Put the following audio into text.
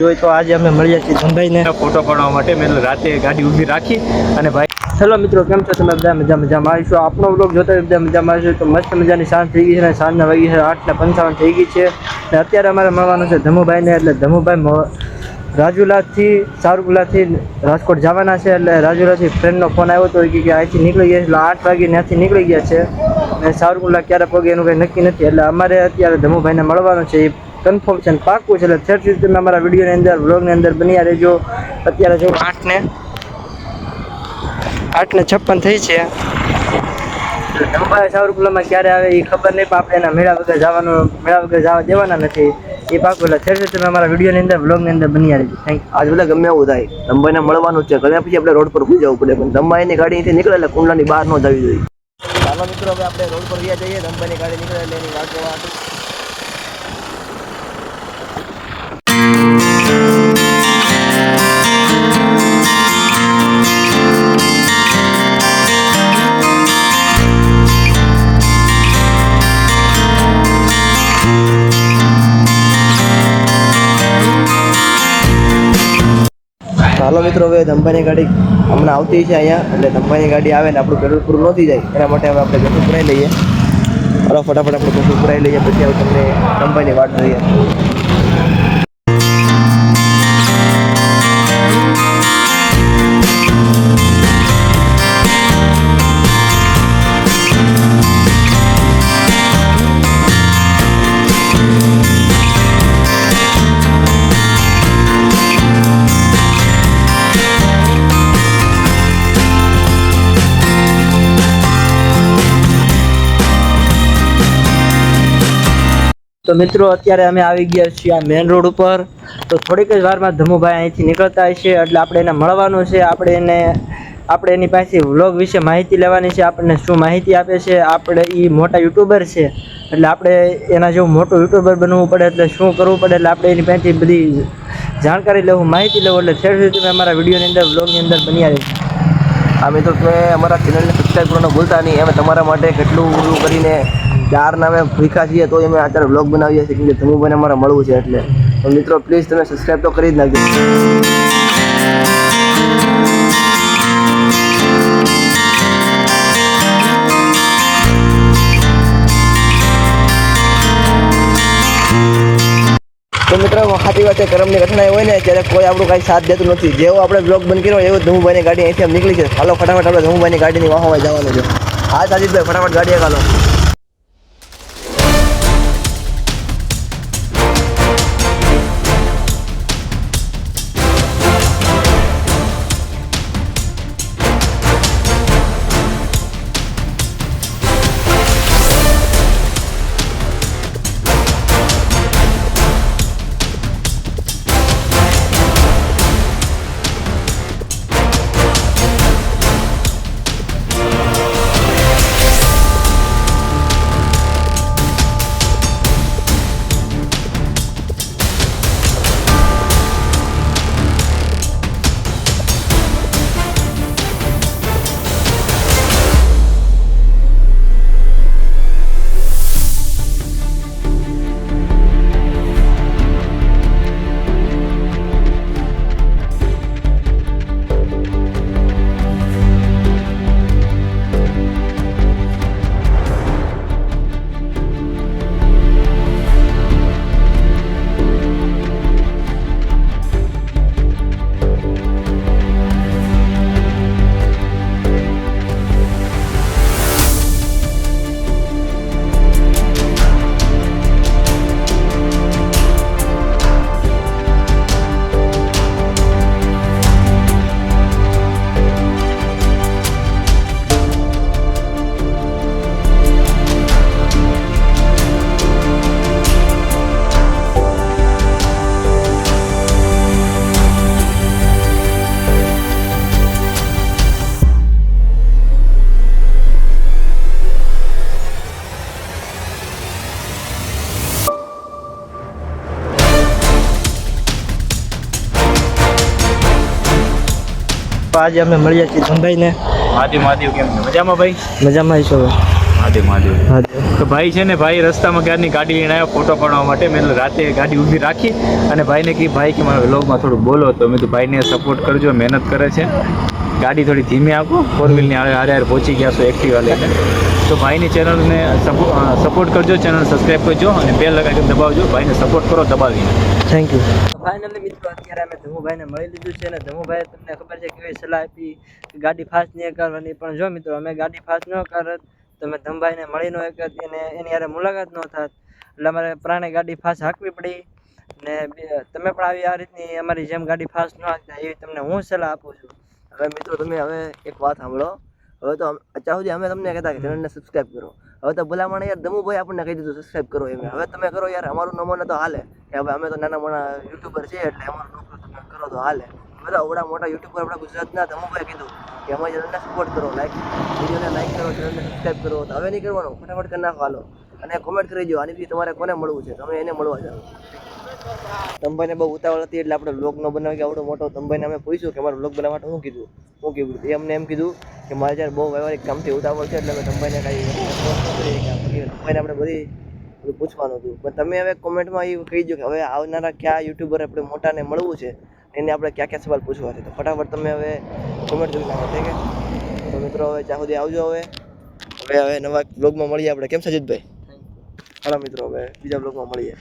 જોઈ તો આજે અમે મળ્યા છીએ ધનભાઈને ફોટો પાડવા માટે મેં રાતે ગાડી ઊભી રાખી અને ભાઈ હેલો મિત્રો, કેમ છો તમે? બધા મજામાં આવીશું. આપણો વ્લોગ જોતા બધા મજામાં આવીશું. તો મસ્ત મજાની સાંજ થઈ ગઈ છે અને સાંજના વાગી છે 8:55 થઈ ગઈ છે. અને અત્યારે અમારે મળવાનું છે ધમુભાઈને. એટલે ધમુભાઈ રાજુલાથી સારુગુલાથી રાજકોટ જવાના છે. એટલે રાજુલાથી ફ્રેન્ડનો ફોન આવ્યો તો કે અહીંથી નીકળી ગયા એટલે 8 વાગે ત્યાંથી નીકળી ગયા છે. અને સારુગુલા ક્યારે પગે એનું કંઈ નક્કી નથી. એટલે અમારે અત્યારે ધમુભાઈને મળવાનું છે. એ કન્ફર્મ છે, પાકું છે. એટલે થેટ સુધી તમે અમારા વિડીયોની અંદર વ્લોગની અંદર બન્યા રહેજો. અત્યારે જો 8:56 થઈ છે. ધમુભાઈ સાવરકુલામાં ક્યારે આવે એ ખબર નહીં, પણ આપણે એના મેળા વગર જવા દેવાના નથી. એ પાકું. એટલે થેટ સુધી તમે અમારા વિડીયોની અંદર વ્લોગની અંદર બન્યા રહેજો. Thank you. આજ બધા ગમે એવું થાય, ધમભાઈને મળવાનું છે. ઘણા પછી આપણે રોડ પર ભૂઈ જવું પડે, પણ ધમભાઈની ગાડીથી નીકળે એટલે કુંડલાની બહાર ન જવી જોઈએ. ચાલો મિત્રો, હવે આપણે રોડ પર ગયા જઈએ. ધમભાઈની ગાડી નીકળે એટલે એની વાટ જોવા. હાલો મિત્રો, હવે ધમભાઈની ગાડી હમણાં આવતી છે અહીંયા. એટલે ધમભાઈની ગાડી આવે ને આપણું પેટ્રોલ પૂરું નહોતી જાય, એના માટે હવે આપણે પેટ્રોલ પુરાઈ લઈએ. હાલો ફટાફટ આપણે પેટ્રોલ પુરાઈ લઈએ, પછી હવે તમને ધમભાઈની વાટ જોઈએ. તો મિત્રો, અત્યારે અમે આવી ગયા છીએ આ મેઇન રોડ ઉપર. તો થોડીક જ વારમાં ધમુભાઈ અહીંથી નીકળતા હશે. એટલે આપણે એને મળવાનું છે. આપણે એની પાસે વ્લોગ વિશે માહિતી લેવાની છે. આપણને શું માહિતી આપે છે. આપણે એ મોટા યુટ્યુબર છે, એટલે આપણે એના જેવું મોટું યુટ્યુબર બનવું પડે. એટલે શું કરવું પડે, એટલે આપણે એની પાસેથી બધી જાણકારી લેવું, માહિતી લેવું. એટલે થેટ સુધી તમે અમારા વિડીયોની અંદર વ્લોગની અંદર બન્યા રહેજો. આ મિત્રો, તમે અમારા ચેનલને સબસ્ક્રાઈબ કરવાનું ભૂલતા નહીં. અમે તમારા માટે કેટલું બધું કરીને ચારના અમે ભૂખ્યા છીએ, તો અમે અત્યારે વ્લોગ બનાવીએ છીએ, કેમ કે ધમુભાઈને અમારે મળવું છે. એટલે તો મિત્રો, પ્લીઝ તમે સબસ્ક્રાઈબ તો કરી જ નાખજો. તો મિત્રો, સાચી વાત છે, કરમની કઠણાઈ હોય ને ત્યારે કોઈ આપણું કાંઈ સાથ દેતું નથી. જેવો આપણે બ્લોગ બંધ કર્યો એવું ધમુભાઈની ગાડી અહીંથી આમ નીકળી છે. હાલો ફટાફટ આપણે ધમુભાઈની ગાડીની વાહમાં જવાનું છે. હા સાજીદભાઈ, ફટાફટ ગાડીએ હાલો. આજે અમે મળ્યા છીએ ધનભાઈને. મહાદેવ કેમ છે? મજામાં ભાઈ? મજામાં છો? મહાદેવ મહાદેવ. હા તો ભાઈ છે ને ભાઈ રસ્તામાં ક્યારની ગાડી લઈને આવ્યો ફોટો પાડવા માટે. મેં કીધું રાતે ગાડી ઊભી રાખી અને ભાઈને કહી ભાઈ કે મારા વ્લોગમાં થોડું બોલો. તો મેં કીધું ભાઈને સપોર્ટ કરજો, મહેનત કરે છે. ગાડી થોડી ધીમે આપો, ફોર વ્હીલની હારે પહોંચી ગયા છો એક્ટિવા લઈને. તો ભાઈની ચેનલને સપોર્ટ કરજો, ચેનલ સબસ્ક્રાઈબ કરજો અને બેલ લગાવી દબાવજો. ભાઈને સપોર્ટ કરો દબાવીને. Thank you. ફાઇનલી મિત્રો અત્યારે અમે ધમુભાઈને મળી લીધું છે અને ધમુભાઈએ તમને ખબર છે કેવી સલાહ આપી કે ગાડી ફાસ્ટ નહીં કરવાની. પણ જો મિત્રો અમે ગાડી ફાસ્ટ ન કરત તો અમે ધમભાઈને મળી ન શકત અને એની યારે મુલાકાત ન થાત. એટલે અમારે પ્રાણે ગાડી ફાસ્ટ હાંકવી પડી. ને તમે પણ આવી આ રીતની અમારી જેમ ગાડી ફાસ્ટ ન હાંકતા એવી તમને હું સલાહ આપું છું. હવે મિત્રો તમે હવે એક વાત સાંભળો. હવે તો અત્યાર સુધી અમે તમને કહેતા કે ચેનલને સબસ્ક્રાઈબ કરો. હવે તો ભલામણ યાર ધમુભાઈ આપણને કહી દીધું સબસ્ક્રાઈબ કરો એમ. હવે તમે કરો યાર, અમારું નમોને તો હાલે કે હવે અમે તો નાના મોટા યુટ્યુબર છીએ એટલે અમારું નોકરો તમે કરો તો હાલે. હવે તો આવડા મોટા યુટ્યુબર આપણા ગુજરાતના ધમુભાઈ કીધું કે અમારી ચેનલને સપોર્ટ કરો, વિડીયોને લાઈક કરો, ચેનલને સબસ્ક્રાઈબ કરો. તો હવે નહીં કરવાનું, ફટાફટ કરી નાખો હાલો. અને કોમેન્ટ કરી દો આની તમારે કોને મળવું છે, તમે એને મળવા જાઓ. તંભાઈને બહુ ઉતાવળ હતી એટલે આપણે વ્લોગ ન બનાવી કે આવડો મોટો. તંભાઈને અમે પૂછ્યું કે મારે વ્લોગ બનાવવા માટે શું કીધું. અમને એમ કીધું કે મારે જ્યારે બહુ વ્યવહારિક કામથી ઉતાવળ છે એટલે અમે તંભાઈને તંભાઈને આપણે બધું પૂછવાનું હતું. પણ તમે હવે કોમેન્ટમાં એવું કહી દો કે હવે આવનારા કયા યુટ્યુબર આપણે મોટાને મળવું છે, એને આપણે કયા કયા સવાલ પૂછવા છે. તો ફટાફટ તમે હવે કોમેન્ટ કરી નાખો. ઠીક છે? તો મિત્રો હવે ત્યાં સુધી આવજો. હવે નવા બ્લોગમાં મળીએ આપણે. કેમ સજીતભાઈ? હાલો મિત્રો હવે બીજા બ્લોગમાં મળીએ.